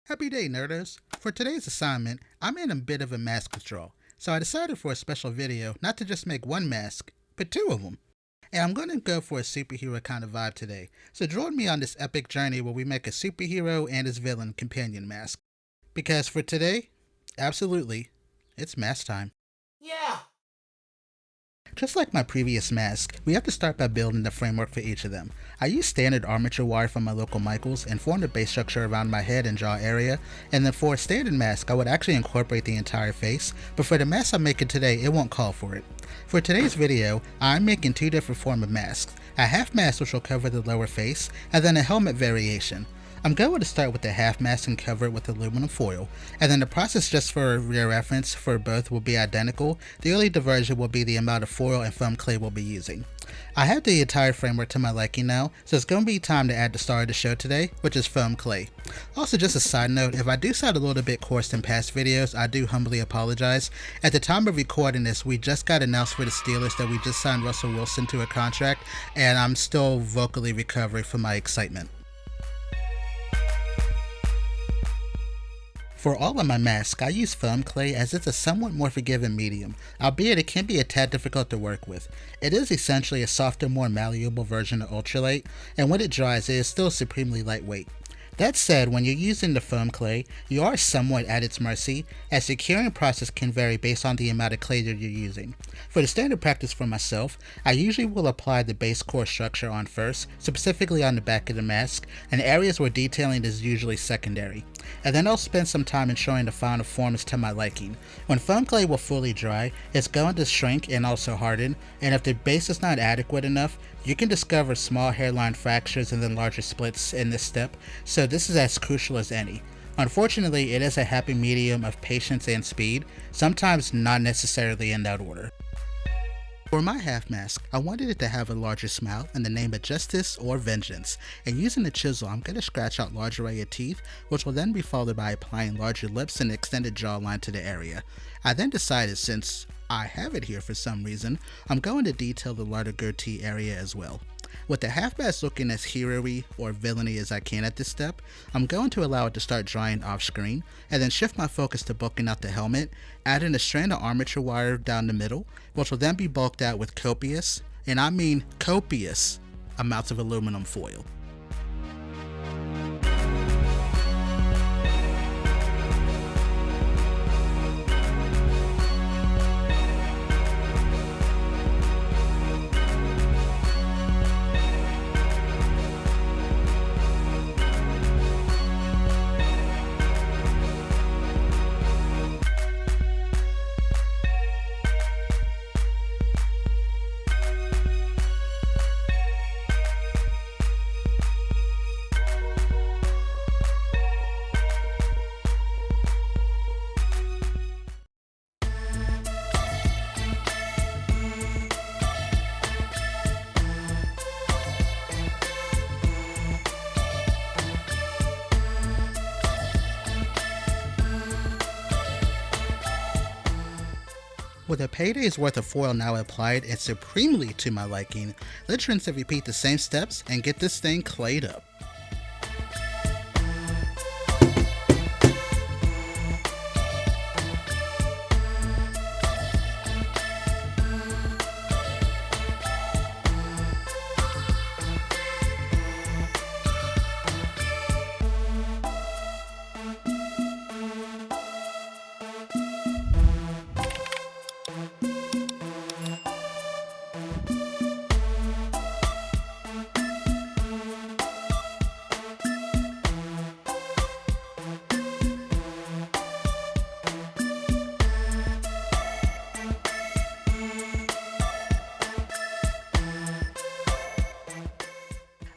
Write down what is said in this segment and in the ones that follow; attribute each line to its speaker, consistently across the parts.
Speaker 1: Happy day, nerders! For today's assignment, I'm in a bit of a mask withdrawal, so I decided for a special video not to just make one mask, but two of them. And I'm going to go for a superhero kind of vibe today, so join me on this epic journey where we make a superhero and his villain companion mask. Because for today, absolutely, it's mask time.
Speaker 2: Yeah.
Speaker 1: Just like my previous mask, we have to start by building the framework for each of them. I used standard armature wire from my local Michaels and formed a base structure around my head and jaw area, and then for a standard mask I would actually incorporate the entire face, but for the mask I'm making today it won't call for it. For today's video, I'm making two different forms of masks, a half mask which will cover the lower face, and then a helmet variation. I'm going to start with the half mask and cover it with aluminum foil, and then the process, just for your reference, for both will be identical. The only diversion will be the amount of foil and foam clay we'll be using. I have the entire framework to my liking now, so it's going to be time to add the star of the show today, which is foam clay. Also, just a side note, if I do sound a little bit coarse in past videos, I do humbly apologize. At the time of recording this, we just got announced for the Steelers that we just signed Russell Wilson to a contract, and I'm still vocally recovering from my excitement. For all of my masks, I use foam clay as it's a somewhat more forgiving medium, albeit it can be a tad difficult to work with. It is essentially a softer, more malleable version of ultralight, and when it dries it is still supremely lightweight. That said, when you're using the foam clay, you are somewhat at its mercy, as the curing process can vary based on the amount of clay that you're using. For the standard practice for myself, I usually will apply the base core structure on first, specifically on the back of the mask, and areas where detailing is usually secondary. And then I'll spend some time ensuring the final form is to my liking. When foam clay will fully dry, it's going to shrink and also harden, and if the base is not adequate enough, you can discover small hairline fractures and then larger splits in this step, so this is as crucial as any. Unfortunately, it is a happy medium of patience and speed, sometimes not necessarily in that order. For my half mask, I wanted it to have a larger smile and the name of Justice or Vengeance, and using the chisel I'm going to scratch out large array of teeth, which will then be followed by applying larger lips and extended jawline to the area. I then decided, since I have it here for some reason, I'm going to detail the larger goatee area as well. With the half mask looking as hero-y or villainy as I can at this step, I'm going to allow it to start drying off screen, and then shift my focus to bulking out the helmet, adding a strand of armature wire down the middle, which will then be bulked out with copious, and I mean copious, amounts of aluminum foil. With a payday's worth of foil now applied and supremely to my liking, let's rinse and repeat the same steps and get this thing clayed up.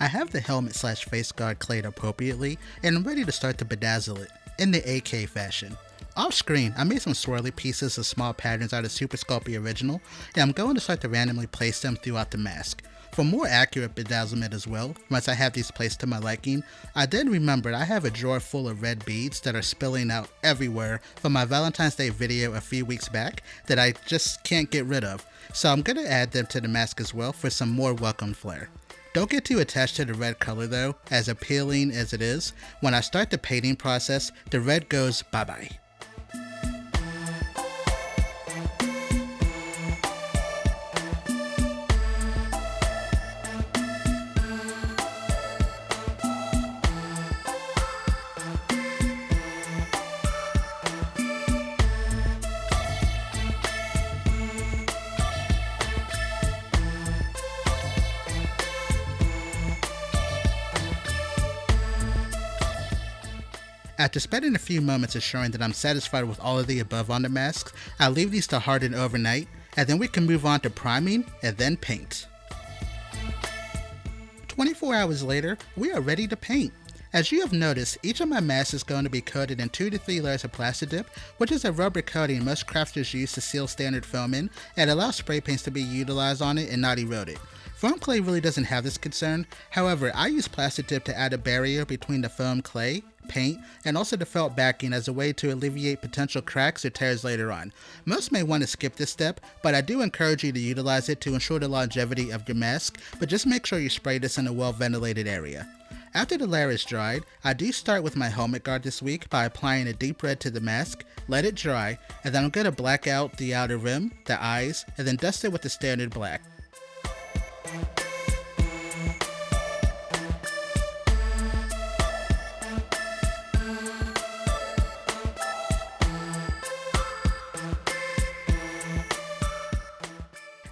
Speaker 1: I have the helmet slash face guard clayed appropriately, and I'm ready to start to bedazzle it, in the AK fashion. Off screen, I made some swirly pieces of small patterns out of Super Sculpting Original, and I'm going to start to randomly place them throughout the mask. For more accurate bedazzlement as well, once I have these placed to my liking, I then remembered I have a drawer full of red beads that are spilling out everywhere from my Valentine's Day video a few weeks back that I just can't get rid of, so I'm going to add them to the mask as well for some more welcome flair. Don't get too attached to the red color though, as appealing as it is, when I start the painting process, the red goes bye-bye. After spending a few moments ensuring that I'm satisfied with all of the above on the masks, I'll leave these to harden overnight, and then we can move on to priming and then paint. 24 hours later, we are ready to paint. As you have noticed, each of my masks is going to be coated in 2 to 3 layers of plastic dip, which is a rubber coating most crafters use to seal standard foam in and allow spray paints to be utilized on it and not erode it. Foam clay really doesn't have this concern, however, I use plastic dip to add a barrier between the foam clay, paint, and also the felt backing as a way to alleviate potential cracks or tears later on. Most may want to skip this step, but I do encourage you to utilize it to ensure the longevity of your mask, but just make sure you spray this in a well ventilated area. After the layer is dried, I do start with my helmet guard this week by applying a deep red to the mask, let it dry, and then I'm going to black out the outer rim, the eyes, and then dust it with the standard black.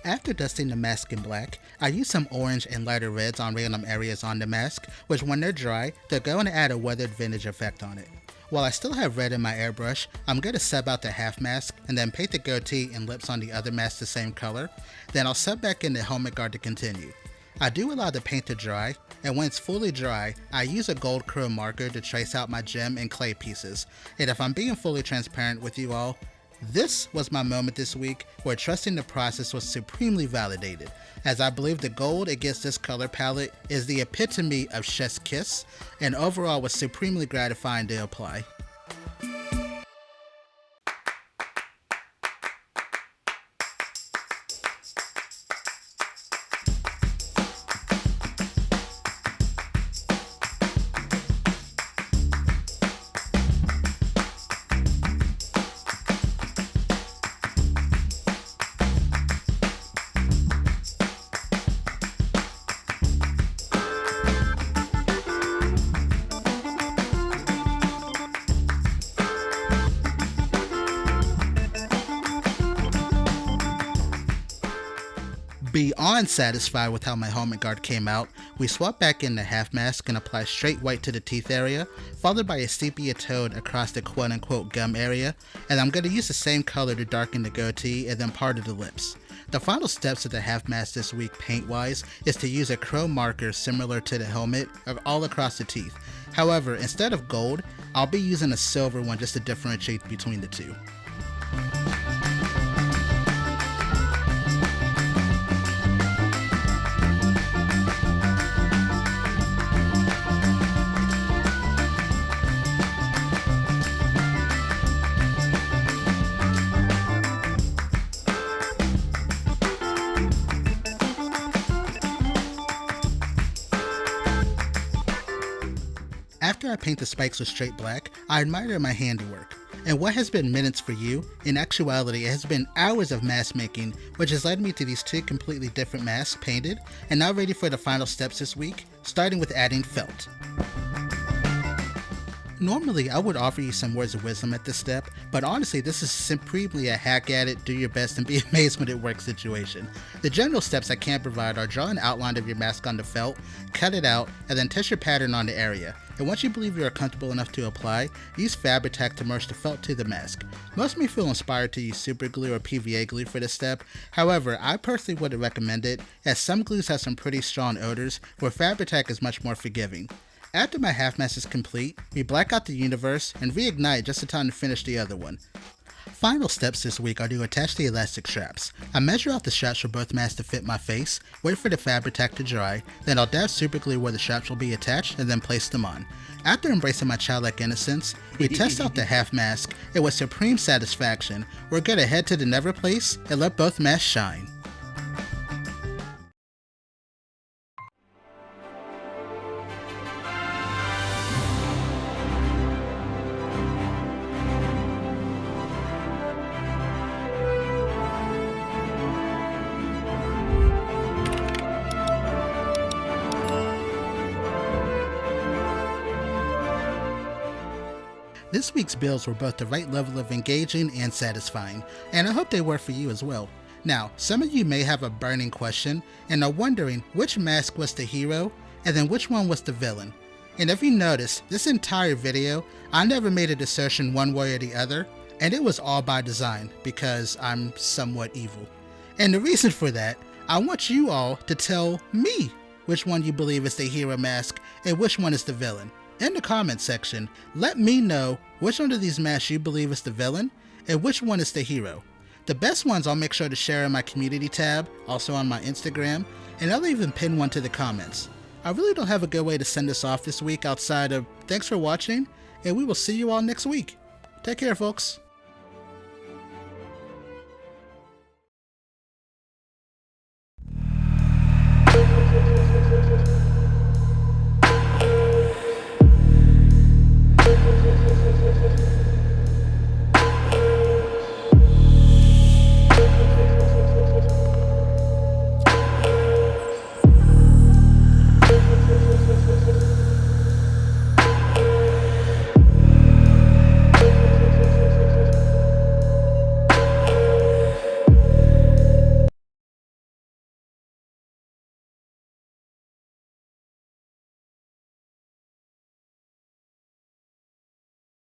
Speaker 1: After dusting the mask in black, I use some orange and lighter reds on random areas on the mask, which when they're dry, they're going to add a weathered vintage effect on it. While I still have red in my airbrush, I'm going to sub out the half mask and then paint the goatee and lips on the other mask the same color, then I'll sub back in the helmet guard to continue. I do allow the paint to dry, and when it's fully dry, I use a gold chrome marker to trace out my gem and clay pieces, and if I'm being fully transparent with you all, this was my moment this week where trusting the process was supremely validated, as I believe the gold against this color palette is the epitome of chef's kiss, and overall was supremely gratifying to apply. Beyond satisfied with how my helmet guard came out, we swap back in the half mask and apply straight white to the teeth area, followed by a sepia tone across the quote-unquote gum area, and I'm going to use the same color to darken the goatee and then part of the lips. The final steps of the half mask this week paint-wise is to use a chrome marker similar to the helmet all across the teeth. However, instead of gold, I'll be using a silver one just to differentiate between the two. After I paint the spikes with straight black, I admire my handiwork. And what has been minutes for you, in actuality it has been hours of mask making, which has led me to these 2 completely different masks painted, and now ready for the final steps this week, starting with adding felt. Normally, I would offer you some words of wisdom at this step, but honestly, this is supremely a hack at it, do your best, and be amazed when it works situation. The general steps I can provide are draw an outline of your mask on the felt, cut it out, and then test your pattern on the area. And once you believe you are comfortable enough to apply, use Fabric Tack to merge the felt to the mask. Most may feel inspired to use super glue or PVA glue for this step, however, I personally wouldn't recommend it, as some glues have some pretty strong odors, where Fabric Tack is much more forgiving. After my half mask is complete, we black out the universe and reignite just in time to finish the other one. Final steps this week are to attach the elastic straps. I measure out the straps for both masks to fit my face, wait for the Fabric Tack to dry, then I'll dab super glue where the straps will be attached and then place them on. After embracing my childlike innocence, we test out the half mask, and with supreme satisfaction, we're gonna head to the Never place and let both masks shine. This week's builds were both the right level of engaging and satisfying, and I hope they were for you as well. Now, some of you may have a burning question and are wondering which mask was the hero and then which one was the villain. And if you notice, this entire video, I never made a assertion one way or the other, and it was all by design because I'm somewhat evil. And the reason for that, I want you all to tell me which one you believe is the hero mask and which one is the villain. In the comment section, let me know which one of these masks you believe is the villain and which one is the hero. The best ones I'll make sure to share in my community tab, also on my Instagram, and I'll even pin one to the comments. I really don't have a good way to send this off this week outside of thanks for watching, and we will see you all next week. Take care, folks.